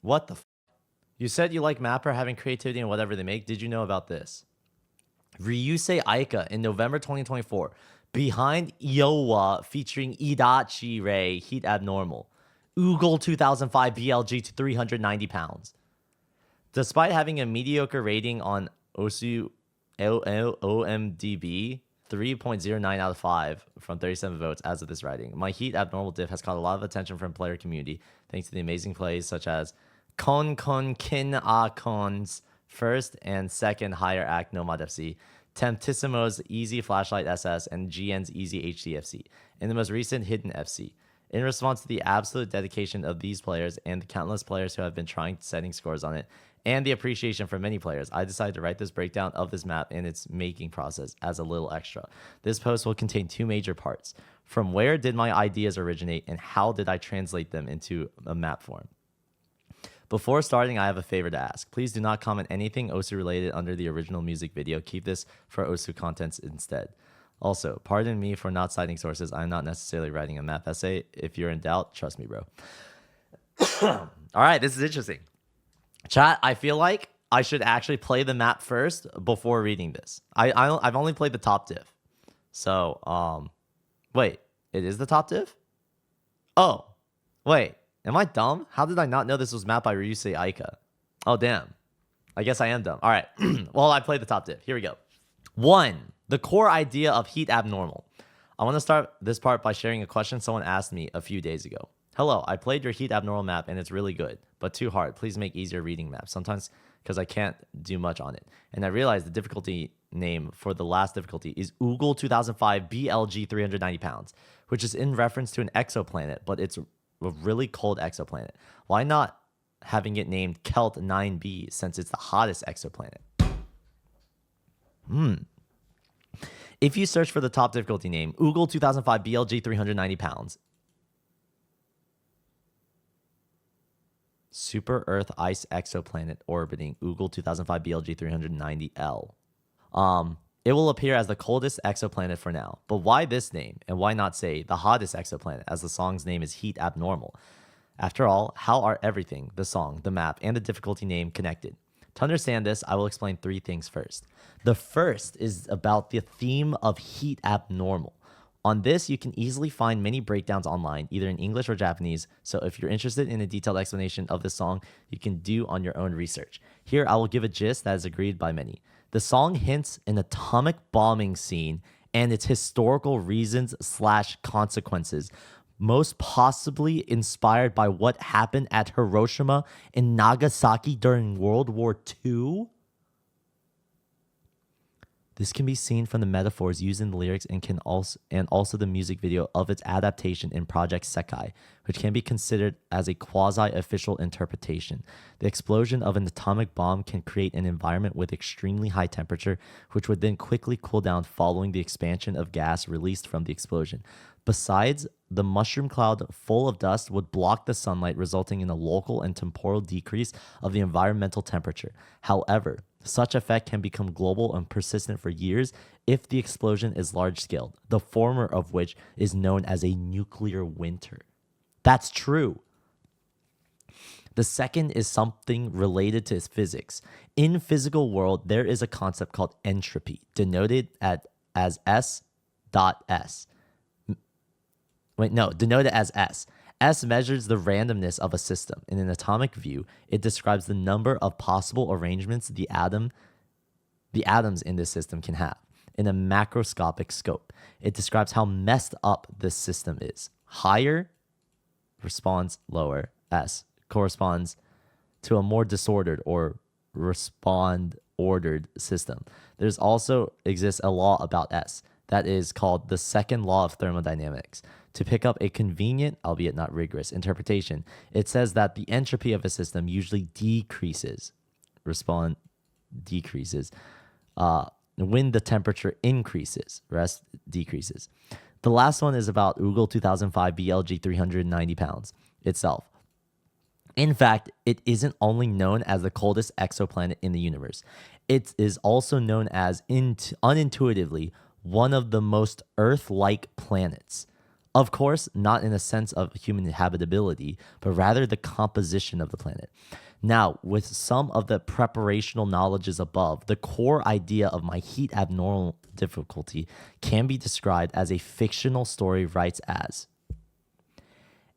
What the You said you like Mapper having creativity in whatever they make. Did you know about this? Ryusei Aika in November 2024. Behind Iowa featuring Idachi Ray, Heat Abnormal. Oogle 2005 BLG to 390 pounds. Despite having a mediocre rating on OMDB, 3.09 out of 5 from 37 votes as of this writing, my Heat Abnormal diff has caught a lot of attention from player community thanks to the amazing plays such as Kon Kin Kon's first and second higher act Nomad FC, Temptissimo's Easy Flashlight SS, and GN's Easy HDFC, and the most recent Hidden FC. In response to the absolute dedication of these players and the countless players who have been trying setting scores on it, and the appreciation from many players, I decided to write this breakdown of this map and its making process as a little extra. This post will contain two major parts. From where did my ideas originate, and how did I translate them into a map form? Before starting, I have a favor to ask. Please do not comment anything Osu related under the original music video. Keep this for Osu contents instead. Also, pardon me for not citing sources. I'm not necessarily writing a map essay. If you're in doubt, trust me, bro. All right, this is interesting. Chat, I feel like I should actually play the map first before reading this. I've only played the top div. So, wait, it is the top div? Oh, wait. Am I dumb? How did I not know this was mapped by Ryusei Aika? Oh, damn. I guess I am dumb. All right. Well, I played the top div. Here we go. 1. The core idea of Heat Abnormal. I want to start this part by sharing a question someone asked me a few days ago. Hello, I played your Heat Abnormal map and it's really good, but too hard. Please make easier reading maps. Sometimes because I can't do much on it. And I realized the difficulty name for the last difficulty is Oogle 2005 BLG 390 pounds, which is in reference to an exoplanet, but it's a really cold exoplanet. Why not having it named Kelt 9b since it's the hottest exoplanet? If you search for the top difficulty name, Oogle 2005 BLG 390 pounds, Super Earth Ice Exoplanet orbiting Oogle 2005 BLG 390L. It will appear as the coldest exoplanet for now. But why this name? And why not say the hottest exoplanet, as the song's name is Heat Abnormal? After all, how are everything, the song, the map, and the difficulty name connected? To understand this, I will explain 3 things first. The first is about the theme of Heat Abnormal. On this, you can easily find many breakdowns online, either in English or Japanese, so if you're interested in a detailed explanation of this song, you can do on your own research. Here, I will give a gist that is agreed by many. The song hints an atomic bombing scene and its historical reasons/consequences, most possibly inspired by what happened at Hiroshima and Nagasaki during World War II. This can be seen from the metaphors used in the lyrics and also the music video of its adaptation in Project Sekai, which can be considered as a quasi-official interpretation. The explosion of an atomic bomb can create an environment with extremely high temperature, which would then quickly cool down following the expansion of gas released from the explosion. Besides, the mushroom cloud full of dust would block the sunlight, resulting in a local and temporal decrease of the environmental temperature. However, such effect can become global and persistent for years if the explosion is large-scale, the former of which is known as a nuclear winter. That's true. The second is something related to physics. In physical world, there is a concept called entropy, denoted as S. Denoted as S. S measures the randomness of a system. In an atomic view, it describes the number of possible arrangements the atoms in this system can have. In a macroscopic scope, it describes how messed up this system is. Higher responds lower. S corresponds to a more disordered or ordered system. There's also exists a law about S that is called the second law of thermodynamics. To pick up a convenient, albeit not rigorous, interpretation, it says that the entropy of a system usually decreases when the temperature increases, rest decreases. The last one is about Oogle 2005 BLG 390 pounds itself. In fact, it isn't only known as the coldest exoplanet in the universe. It is also known as, unintuitively, one of the most Earth-like planets. Of course, not in a sense of human habitability, but rather the composition of the planet. Now, with some of the preparational knowledges above, the core idea of my heat abnormal difficulty can be described as a fictional story writes as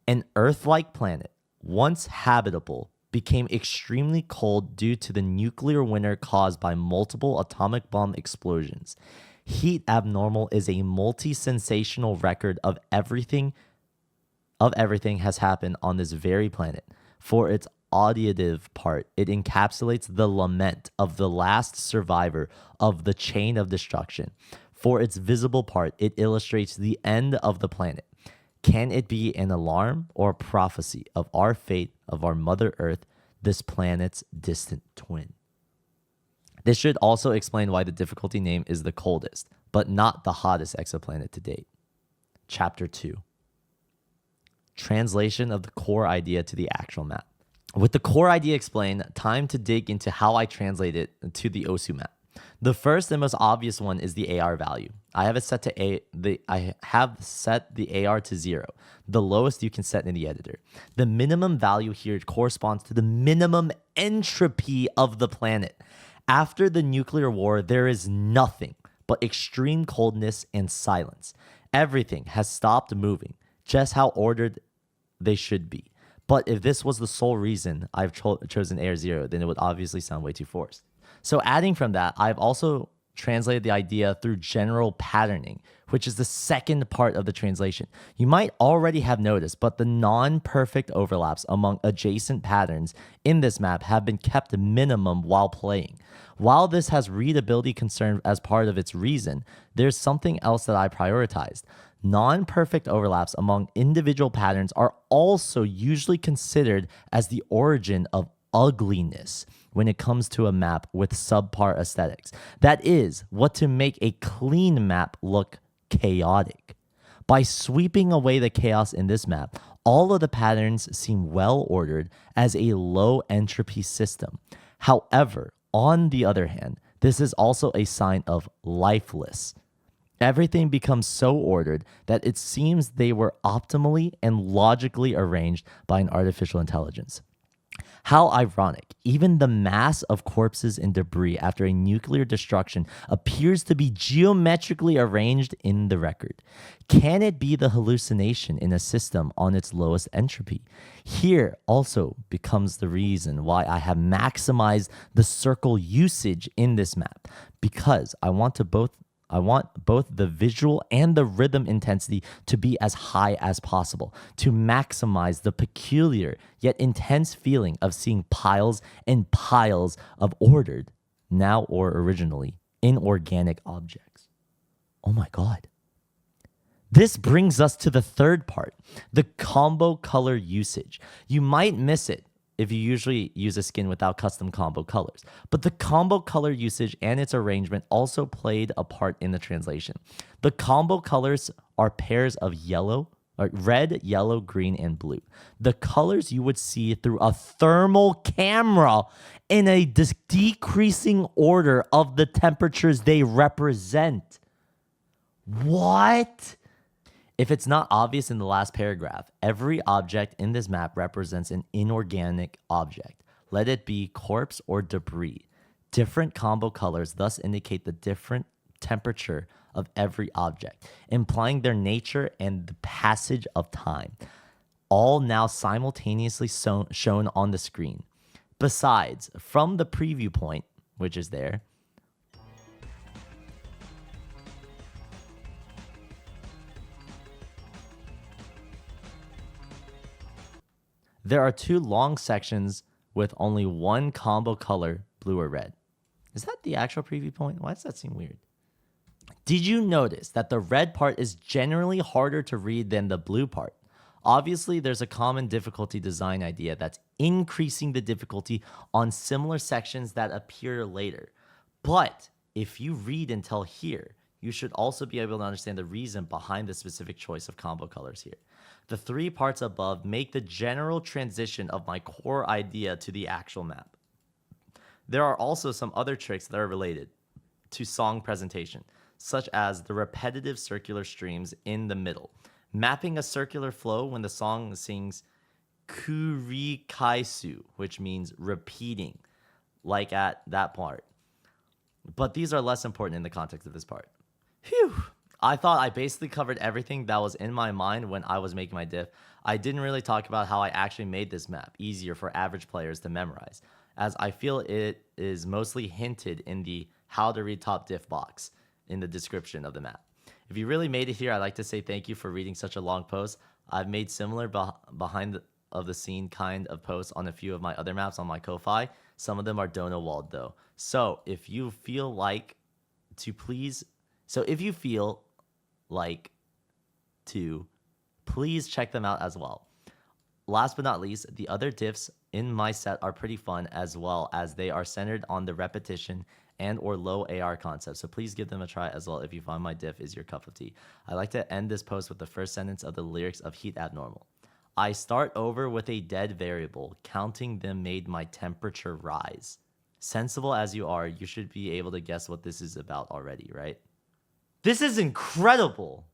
an Earth-like planet, once habitable, became extremely cold due to the nuclear winter caused by multiple atomic bomb explosions. Heat abnormal is a multi-sensational record of everything has happened on this very planet. For its auditive part, it encapsulates the lament of the last survivor of the chain of destruction. For its visible part, it illustrates the end of the planet. Can it be an alarm or a prophecy of our fate, of our Mother Earth, this planet's distant twin? This should also explain why the difficulty name is the coldest, but not the hottest exoplanet to date. Chapter 2. Translation of the core idea to the actual map. With the core idea explained, time to dig into how I translate it to the OSU map. The first and most obvious one is the AR value. I have set the AR to 0, the lowest you can set in the editor. The minimum value here corresponds to the minimum entropy of the planet. After the nuclear war, there is nothing but extreme coldness and silence. Everything has stopped moving, just how ordered they should be. But if this was the sole reason I've chosen AR 0, then it would obviously sound way too forced. So adding from that, I've also translated the idea through general patterning, which is the second part of the translation. You might already have noticed, but the non-perfect overlaps among adjacent patterns in this map have been kept minimum while playing. While this has readability concern as part of its reason, there's something else that I prioritized. Non-perfect overlaps among individual patterns are also usually considered as the origin of ugliness when it comes to a map with subpar aesthetics. That is, what to make a clean map look chaotic. By sweeping away the chaos in this map, all of the patterns seem well ordered as a low entropy system. However, on the other hand, this is also a sign of lifeless. Everything becomes so ordered that it seems they were optimally and logically arranged by an artificial intelligence. How ironic, even the mass of corpses and debris after a nuclear destruction appears to be geometrically arranged in the record. Can it be the hallucination in a system on its lowest entropy? Here also becomes the reason why I have maximized the circle usage in this map, because I want both the visual and the rhythm intensity to be as high as possible to maximize the peculiar yet intense feeling of seeing piles and piles of ordered, now or originally, inorganic objects. Oh my God. This brings us to the third part, the combo color usage. You might miss it if you usually use a skin without custom combo colors. But the combo color usage and its arrangement also played a part in the translation. The combo colors are pairs of red, yellow, green, and blue. The colors you would see through a thermal camera in a decreasing order of the temperatures they represent. What? If it's not obvious in the last paragraph, every object in this map represents an inorganic object. Let it be corpse or debris. Different combo colors thus indicate the different temperature of every object, implying their nature and the passage of time, all now simultaneously shown on the screen. Besides, from the preview point, which is there, there are two long sections with only one combo color, blue or red. Is that the actual preview point? Why does that seem weird? Did you notice that the red part is generally harder to read than the blue part? Obviously, there's a common difficulty design idea that's increasing the difficulty on similar sections that appear later. But if you read until here, you should also be able to understand the reason behind the specific choice of combo colors here. The three parts above make the general transition of my core idea to the actual map. There are also some other tricks that are related to song presentation, such as the repetitive circular streams in the middle. Mapping a circular flow when the song sings kurikaisu, which means repeating, like at that part. But these are less important in the context of this part. Phew. I thought I basically covered everything that was in my mind when I was making my diff. I didn't really talk about how I actually made this map easier for average players to memorize, as I feel it is mostly hinted in the how to read top diff box in the description of the map. If you really made it here, I'd like to say thank you for reading such a long post. I've made similar behind the scene kind of posts on a few of my other maps on my Ko-Fi. Some of them are Dono walled though. So if you feel like to please check them out as well. Last but not least, the other diffs in my set are pretty fun as well, as they are centered on the repetition and or low AR concept. So please give them a try as well if you find my diff is your cup of tea. I like to end this post with the first sentence of the lyrics of Heat Abnormal. I start over with a dead variable. Counting them made my temperature rise. Sensible as you are, you should be able to guess what this is about already, right? This is incredible.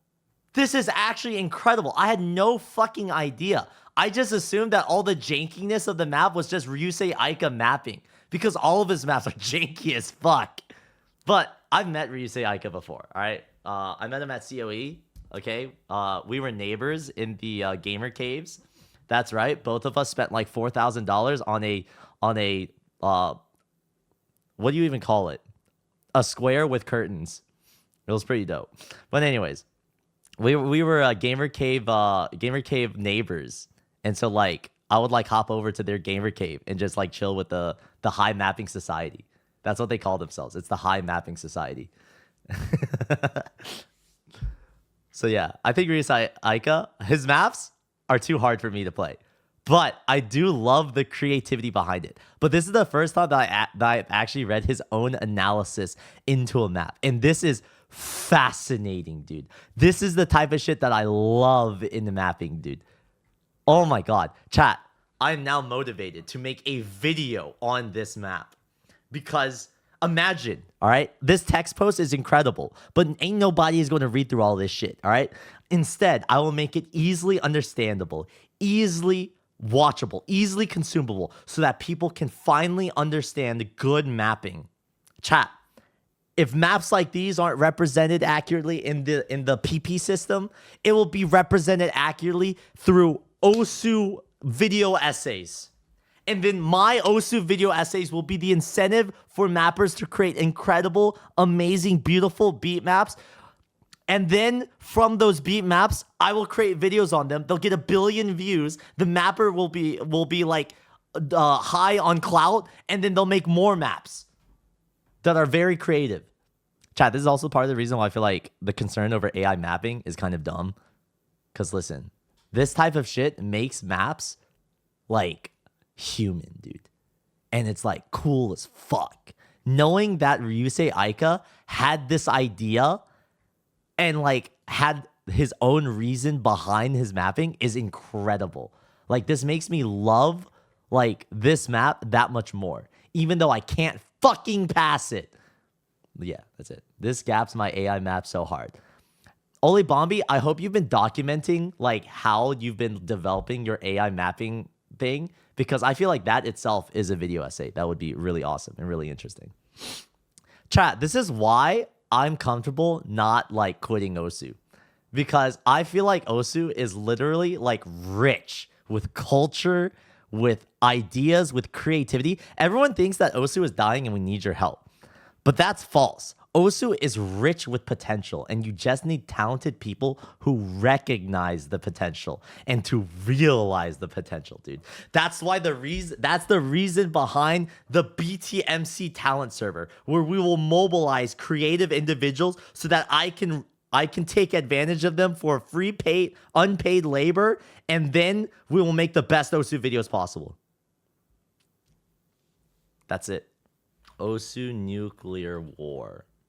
This is actually incredible. I had no fucking idea. I just assumed that all the jankiness of the map was just Ryusei Aika mapping, because all of his maps are janky as fuck. But I've met Ryusei Aika before, all right? I met him at COE, okay? We were neighbors in the gamer caves. That's right. Both of us spent like $4,000 on a what do you even call it? A square with curtains. It was pretty dope. But anyways, we were gamer cave neighbors, and so like I would like hop over to their gamer cave and just like chill with the high mapping society. That's what they call themselves. It's the high mapping society. So yeah, I think Ryusei Aika, his maps are too hard for me to play, but I do love the creativity behind it. But this is the first time that I've actually read his own analysis into a map, and this is fascinating, dude. This is the type of shit that I love in the mapping, dude. Oh my god. Chat, I'm now motivated to make a video on this map, because imagine, all right, this text post is incredible, but ain't nobody is going to read through all this shit, all right? Instead, I will make it easily understandable, easily watchable, easily consumable, so that people can finally understand good mapping. Chat, if maps like these aren't represented accurately in the PP system, it will be represented accurately through OSU video essays. And then my OSU video essays will be the incentive for mappers to create incredible, amazing, beautiful beat maps. And then from those beat maps, I will create videos on them. They'll get 1 billion views. The mapper will be like high on clout, and then they'll make more maps that are very creative. Chat, this is also part of the reason why I feel like the concern over AI mapping is kind of dumb. Because listen, this type of shit makes maps like human, dude. And it's like cool as fuck. Knowing that Ryusei Aika had this idea and like had his own reason behind his mapping is incredible. Like this makes me love like this map that much more, even though I can't fucking pass it. Yeah, that's it. This gaps my AI map so hard. Oli Bombi, I hope you've been documenting like how you've been developing your AI mapping thing, because I feel like that itself is a video essay. That would be really awesome and really interesting. Chat, this is why I'm comfortable not like quitting OSU, because I feel like OSU is literally like rich with culture, with ideas, with creativity. Everyone thinks that OSU is dying and we need your help, but that's false. OSU is rich with potential, and you just need talented people who recognize the potential and to realize the potential, dude. That's the reason behind the BTMC talent server, where we will mobilize creative individuals so that I can take advantage of them for free unpaid labor, and then we will make the best OSU videos possible. That's it. OSU nuclear war.